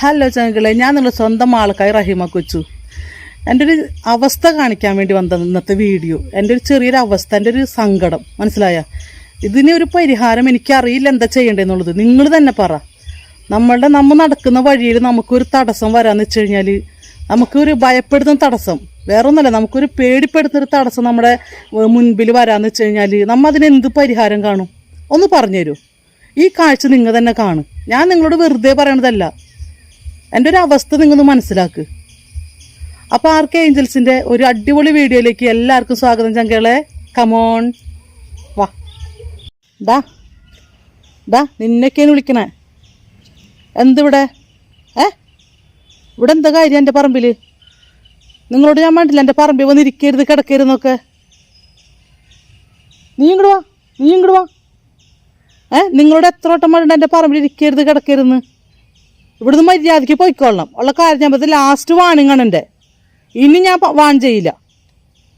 Hello ചങ്കളെ, ഞാൻ നിങ്ങളുടെ സ്വന്തം ആൾക്കായി റഹീമ കൊച്ചു. എൻ്റെ ഒരു അവസ്ഥ കാണിക്കാൻ വേണ്ടി വന്നത് ഇന്നത്തെ വീഡിയോ. എൻ്റെ ഒരു ചെറിയൊരു അവസ്ഥ, എൻ്റെ ഒരു സങ്കടം, മനസ്സിലായ? ഇതിന് ഒരു പരിഹാരം എനിക്കറിയില്ല എന്താ ചെയ്യേണ്ടതെന്നുള്ളത്. നിങ്ങൾ തന്നെ പറ. നമ്മൾ നടക്കുന്ന വഴിയിൽ നമുക്കൊരു തടസ്സം വരാമെന്ന് വെച്ച് കഴിഞ്ഞാൽ, നമുക്കൊരു ഭയപ്പെടുത്തുന്ന തടസ്സം, വേറെ ഒന്നല്ല, നമുക്കൊരു പേടിപ്പെടുത്തുന്നൊരു തടസ്സം നമ്മുടെ മുൻപിൽ വരാമെന്ന് വെച്ച് കഴിഞ്ഞാൽ നമ്മൾ അതിനെന്ത് പരിഹാരം കാണും? ഒന്ന് പറഞ്ഞുതരൂ. ഈ കാഴ്ച നിങ്ങൾ തന്നെ കാണും. ഞാൻ നിങ്ങളോട് വെറുതെ പറയണതല്ല, എൻ്റെ ഒരു അവസ്ഥ നിങ്ങളൊന്ന് മനസ്സിലാക്ക്. അപ്പോൾ ആർക്ക് ഏഞ്ചൽസിൻ്റെ ഒരു അടിപൊളി വീഡിയോയിലേക്ക് എല്ലാവർക്കും സ്വാഗതം ചങ്കളെ. കമോൺ വാ. ഡാ നിന്നൊക്കെയാണ് വിളിക്കണേ. എന്തിവിടെ? ഇവിടെ എന്താ കാര്യം എൻ്റെ പറമ്പിൽ? നിങ്ങളോട് ഞാൻ വേണ്ടില്ല എൻ്റെ പറമ്പിൽ വന്ന് ഇരിക്കരുത്, കിടക്കരുതെന്നൊക്കെ. നീ ഇങ്ങോട്ട് വാ. നിങ്ങളോട് എത്ര വട്ടം വേണ്ട എൻ്റെ പറമ്പിൽ ഇരിക്കരുത്, കിടക്കരുതെന്ന്? ഇവിടുന്ന് മര്യാദയ്ക്ക് പോയിക്കൊള്ളണം. ഉള്ള കാര്യം ഞാൻ പറ്റി ലാസ്റ്റ് വാണിങ്ങാണ് എൻ്റെ. ഇനി ഞാൻ വാൺ ചെയ്യില്ല.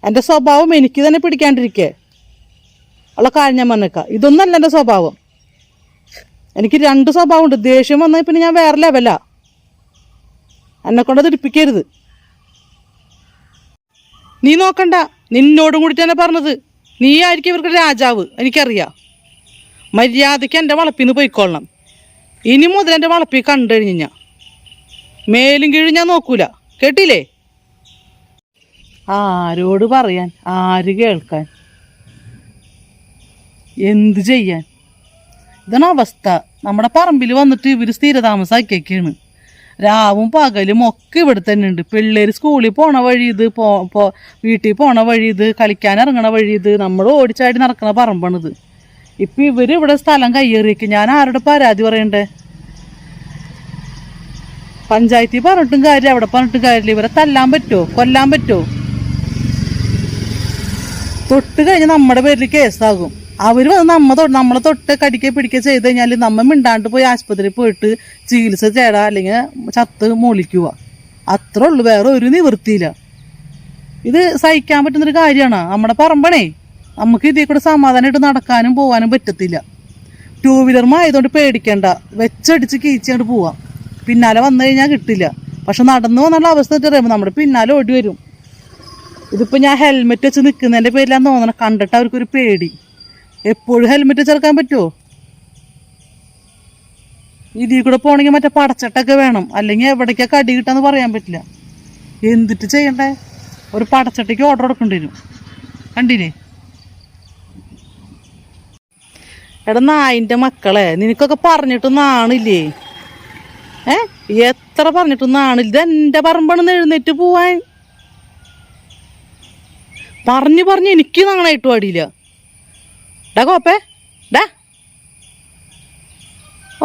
എൻ്റെ സ്വഭാവം എനിക്ക് തന്നെ പിടിക്കാണ്ടിരിക്കേ. ഉള്ള കാര്യം ഞാൻ പറഞ്ഞേക്കാം. ഇതൊന്നല്ല എൻ്റെ സ്വഭാവം. എനിക്ക് രണ്ട് സ്വഭാവമുണ്ട്. ദേഷ്യം വന്നാൽ പിന്നെ ഞാൻ വേറെ ലെവലാ. എന്നെക്കൊണ്ട് തിരിപ്പിക്കരുത്. നീ നോക്കണ്ട, നിന്നോടും കൂടിയിട്ട് തന്നെ പറഞ്ഞത്. നീ ആയിരിക്കും ഇവർക്ക് രാജാവ്, എനിക്കറിയാം. മര്യാദയ്ക്ക് എൻ്റെ വളപ്പിൽ നിന്ന് പോയിക്കൊള്ളണം. ഇനി മുതൽ എൻ്റെ വളപ്പിൽ കണ്ടു കഴിഞ്ഞ് ഞാൻ മേലും കീഴും ഞാൻ നോക്കൂല, കേട്ടില്ലേ? ആരോട് പറയാൻ, ആര് കേൾക്കാൻ, എന്ത് ചെയ്യാൻ? ഇതാണ് അവസ്ഥ. നമ്മുടെ പറമ്പിൽ വന്നിട്ട് ഇവർ സ്ഥിരതാമസാക്കിയൊക്കെയാണ്. രാവും പകലും ഒക്കെ ഇവിടെ തന്നെ ഉണ്ട്. പിള്ളേർ സ്കൂളിൽ പോണ വഴി ഇത്, വീട്ടിൽ പോണ വഴി ഇത്, കളിക്കാൻ ഇറങ്ങണ വഴി ഇത്, നമ്മൾ ഓടിച്ചാടി നടക്കണ പറമ്പാണിത്. ഇപ്പം ഇവർ ഇവിടെ സ്ഥലം കയ്യേറിയേക്ക് ഞാൻ ആരോട് പരാതി പറയണ്ടേ? പഞ്ചായത്തിൽ പറഞ്ഞിട്ടും കാര്യം, അവിടെ പറഞ്ഞിട്ടും കാര്യമില്ല. ഇവരെ തല്ലാൻ പറ്റുമോ, കൊല്ലാൻ പറ്റുമോ? തൊട്ട് കഴിഞ്ഞാൽ നമ്മുടെ പേരിൽ കേസാകും. അവർ വന്ന് നമ്മളെ തൊട്ട് കടിക്കുക പിടിക്കുക ചെയ്ത് കഴിഞ്ഞാൽ നമ്മൾ മിണ്ടാണ്ട് പോയി ആശുപത്രിയിൽ പോയിട്ട് ചികിത്സ ചേടാ, അല്ലെങ്കിൽ ചത്ത് മൂളിക്കുക. അത്രേ ഉള്ളൂ, വേറെ ഒരു നിവൃത്തിയില്ല. ഇത് സഹിക്കാൻ പറ്റുന്നൊരു കാര്യമാണ്. നമ്മുടെ പറമ്പണേ, നമുക്ക് ഇതിൽ കൂടെ സമാധാനമായിട്ട് നടക്കാനും പോകാനും പറ്റത്തില്ല. 2 വീലറുമായതുകൊണ്ട് പേടിക്കണ്ട, വെച്ചടിച്ച് കീച്ചങ്ങോട്ട് പോവാം. പിന്നാലെ വന്നു കഴിഞ്ഞാൽ കിട്ടില്ല. പക്ഷെ നടന്നു വന്നുള്ള അവസ്ഥ അറിയുമ്പോൾ നമ്മുടെ പിന്നാലെ ഓടി വരും. ഇതിപ്പോൾ ഞാൻ ഹെൽമെറ്റ് വെച്ച് നിൽക്കുന്നതിൻ്റെ പേരിലാന്ന് തോന്നണം. കണ്ടിട്ട് അവർക്കൊരു പേടി. എപ്പോഴും ഹെൽമെറ്റ് വെച്ചെടുക്കാൻ പറ്റുമോ? ഇതിൽ കൂടെ പോകണമെങ്കിൽ മറ്റേ പടച്ചട്ടൊക്കെ വേണം, അല്ലെങ്കിൽ എവിടേക്കാ കടി കിട്ടാന്ന് പറയാൻ പറ്റില്ല. എന്തിട്ട് ചെയ്യണ്ടേ? ഒരു പടച്ചട്ടയ്ക്ക് ഓർഡർ കൊടുക്കേണ്ടി വരും. കണ്ടില്ലേ? എടാ നായിൻ്റെ മക്കളെ, നിനക്കൊക്കെ പറഞ്ഞിട്ടൊന്നും ആണില്ലേ? എത്ര പറഞ്ഞിട്ടൊന്നും ആണില്ല. ഇത് എൻ്റെ പറമ്പാണെന്ന് എഴുന്നേറ്റ് പോവാൻ പറഞ്ഞ് എനിക്ക് നാണായിട്ട് പാടിയില്ല. ഡാ കോപ്പേ, ഡാ.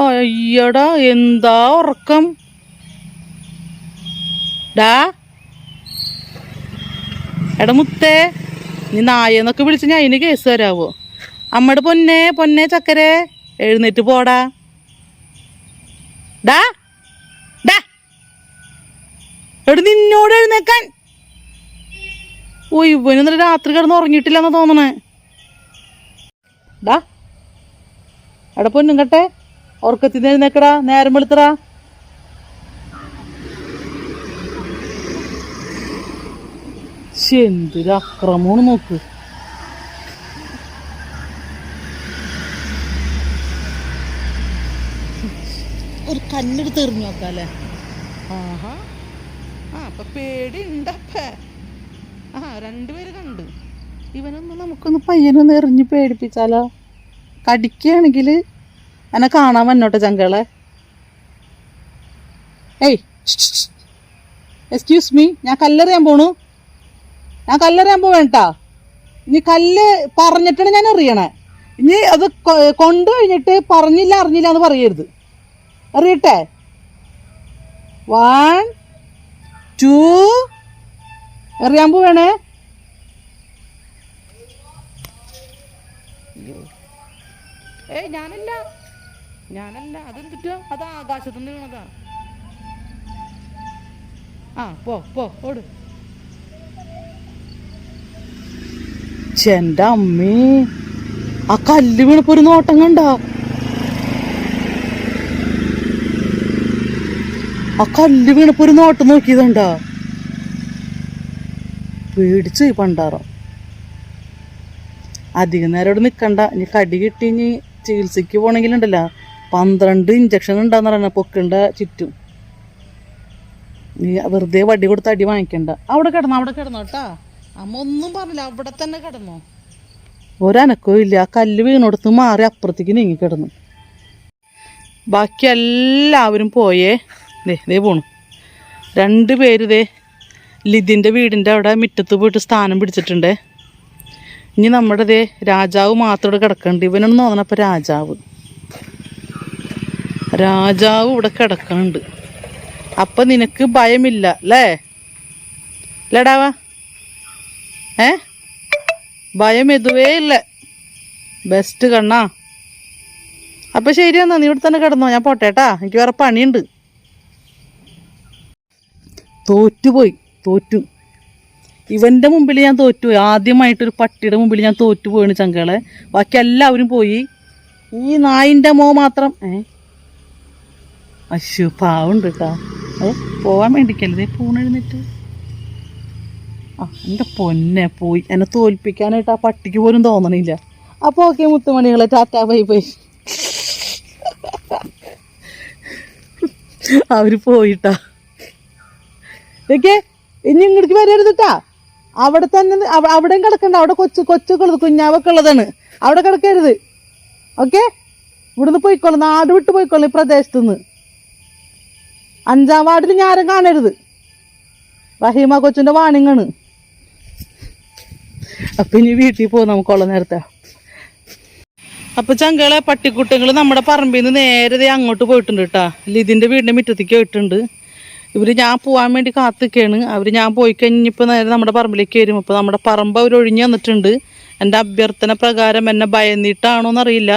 അയ്യടാ എന്താ ഉറക്കം. ഡാ എടാ മുത്തേ, നീ നായെന്നൊക്കെ വിളിച്ച് ഞാൻ അതിന് കേസ് തരാവോ? അമ്മയുടെ പൊന്നെ ചക്കരെ, എഴുന്നേറ്റ് പോടാ. ഡാ എവിടെ നിന്നോട് എഴുന്നേക്കാൻ? ഓ, ഇവനൊന്നും രാത്രി കിടന്ന് ഉറങ്ങിയിട്ടില്ലെന്ന് തോന്നണേ. ഡാ എടാ പൊന്നും കട്ടെ, ഉറക്കത്തിന് എഴുന്നേക്കടാ, നേരം വെളുത്തടാ. എന്തൊരു അക്രമമാണ് നോക്ക്. ഒരു കല്ലെടുത്ത് എറിഞ്ഞു നോക്കാല്ലേ? ആഹാ, അപ്പൊ പേടി ഉണ്ടപ്പേ. രണ്ടുപേര് കണ്ട്. ഇവനൊന്ന് നമുക്കൊന്ന് പയ്യനൊന്ന് എറിഞ്ഞ് പേടിപ്പിച്ചാലോ? കടിക്കുകയാണെങ്കിൽ എന്നെ കാണാൻ വന്നോട്ടെ ചങ്കളെ. ഏയ് എക്സ്ക്യൂസ് മീ, ഞാൻ കല്ലെറിയാൻ പോവേട്ടാ. ഇനി കല്ല് പറഞ്ഞിട്ടാണ് ഞാൻ എറിയണേ. ഇനി അത് കൊണ്ടു കഴിഞ്ഞിട്ട് അറിഞ്ഞില്ല എന്ന് പറയരുത്. അറിയട്ടെ? 1 2 എറിയാൻ പോവേണേ. ഞാനല്ല അതെന്തിട്ടോ? അത് ആകാശത്തുനിന്ന് വീണതാ. പോ ഓട്. എൻ്റെ അമ്മേ, ആ കല്ല് വീണപ്പോ ഒരു നോട്ടം കണ്ട. ആ കല്ല് വീണപ്പോ ഒരു നോട്ടം നോക്കിയതുണ്ടാ, പേടിച്ച് പണ്ടാറം. അധികം നേരം ഇവിടെ നിൽക്കണ്ട, ഇനി കടി കിട്ടി ഇനി ചികിത്സയ്ക്ക് പോകണമെങ്കിലുണ്ടല്ലോ 12 ഇഞ്ചക്ഷൻ ഉണ്ടാന്ന് പറഞ്ഞ പൊക്കണ്ട ചുറ്റും. നീ വെറുതെ വടി കൊടുത്ത് അടി വാങ്ങിക്കണ്ട. അവിടെ കിടന്നോ കേട്ടാ, അമ്മ ഒന്നും പറഞ്ഞില്ല, അവിടെ തന്നെ കിടന്നോ. ഒരനക്കവും ഇല്ല. ആ കല്ല് വീണോടത്ത് മാറി അപ്പുറത്തേക്ക് നീങ്ങി കിടന്നു. ബാക്കി എല്ലാവരും പോയേ. ദേ പോണു 2 പേര്. ലിതിൻ്റെ വീടിൻ്റെ അവിടെ മുറ്റത്ത് പോയിട്ട് സ്ഥാനം പിടിച്ചിട്ടുണ്ട്. ഇനി നമ്മുടെ രാജാവ് മാത്രം ഇവിടെ കിടക്കുന്നുണ്ട്. ഇവനൊന്നും തോന്നണപ്പോൾ രാജാവ് ഇവിടെ കിടക്കുന്നുണ്ട്. അപ്പം നിനക്ക് ഭയമില്ല അല്ലേ? അല്ലേടാവാ? ഭയം ഇതുവേ ഇല്ല. ബെസ്റ്റ് കണ്ണാ. അപ്പം ശരി എന്നാ, നീ ഇവിടെ തന്നെ കിടന്നോ, ഞാൻ പോട്ടേട്ടാ, എനിക്ക് വേറെ പണിയുണ്ട്. തോറ്റു. ഇവൻ്റെ മുമ്പിൽ ഞാൻ തോറ്റുപോയി. ആദ്യമായിട്ടൊരു പട്ടിയുടെ മുമ്പിൽ ഞാൻ തോറ്റുപോയാണ് ചങ്കളെ. ബാക്കി എല്ലാവരും പോയി. ഈ നായിൻ്റെ മാത്രം അശ്ശു പാവുണ്ട് കേട്ടാ. പോവാൻ വേണ്ടിക്കല്ലേ പൂണെഴുന്നിട്ട്. എൻ്റെ പൊന്നെ പോയി. എന്നെ തോൽപ്പിക്കാനായിട്ട് ആ പട്ടിക്ക് പോലും തോന്നണില്ല. അപ്പോൾ ഓക്കെ മുത്തുമണികളെ, ടാറ്റാ ബൈ ബൈ. അവർ പോയിട്ടാ. ഇനി ഇങ്ങോട്ട് വരരുതിട്ടാ. അവിടെ തന്നെ അവിടെയും കിടക്കണ്ട. അവിടെ കൊച്ചൊക്കെ ഉള്ളത്, കുഞ്ഞാവൊക്കെ ഉള്ളതാണ്. അവിടെ കിടക്കരുത്. ഓക്കെ, ഇവിടുന്ന് പോയിക്കോളൂ, നാട് വിട്ട് പോയിക്കോളൂ ഈ പ്രദേശത്തുനിന്ന്. 5-ാം വാർഡിൽ ഞാനും കാണരുത്. റഹീമ കൊച്ചിൻ്റെ വാണിങ്ങാണ്. അപ്പം ഇനി വീട്ടിൽ പോകും നമുക്കുള്ള നേരത്തെ. അപ്പം ചങ്കളെ, പട്ടിക്കുട്ടികൾ നമ്മുടെ പറമ്പിൽ നിന്ന് നേരെ അങ്ങോട്ട് പോയിട്ടുണ്ട് കേട്ടാ. ലിതിൻ്റെ വീടിൻ്റെ മുറ്റത്തേക്ക് പോയിട്ടുണ്ട്. ഞാൻ പോകാൻ വേണ്ടി കാത്തിക്കാണ്. ഞാൻ പോയി കഴിഞ്ഞപ്പോൾ നേരെ നമ്മുടെ പറമ്പിലേക്ക് വരും. അപ്പോൾ നമ്മുടെ പറമ്പ് അവർ ഒഴിഞ്ഞു വന്നിട്ടുണ്ട്. എൻ്റെ അഭ്യർത്ഥന പ്രകാരം എന്നെ ഭയന്നിട്ടാണോന്നറിയില്ല,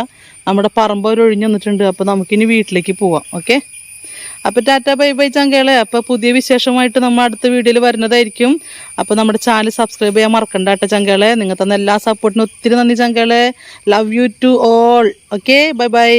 നമ്മുടെ പറമ്പ് അവർ ഒഴിഞ്ഞു വന്നിട്ടുണ്ട്. അപ്പോൾ നമുക്കിനി വീട്ടിലേക്ക് പോവാം. ഓക്കെ, അപ്പോൾ ടാറ്റാ ബൈ ബൈ ചങ്കളെ. അപ്പോൾ പുതിയ വിശേഷമായിട്ട് നമ്മൾ അടുത്ത വീഡിയോയിൽ വരുന്നതായിരിക്കും. അപ്പോൾ നമ്മുടെ ചാനൽ സബ്സ്ക്രൈബ് ചെയ്യാൻ മറക്കണ്ട കേട്ടോ ചങ്കളെ. നിങ്ങൾ തന്ന എല്ലാ സപ്പോർട്ടിനും ഒത്തിരി നന്ദി ചങ്കളെ. Love you to all. Okay, bye by.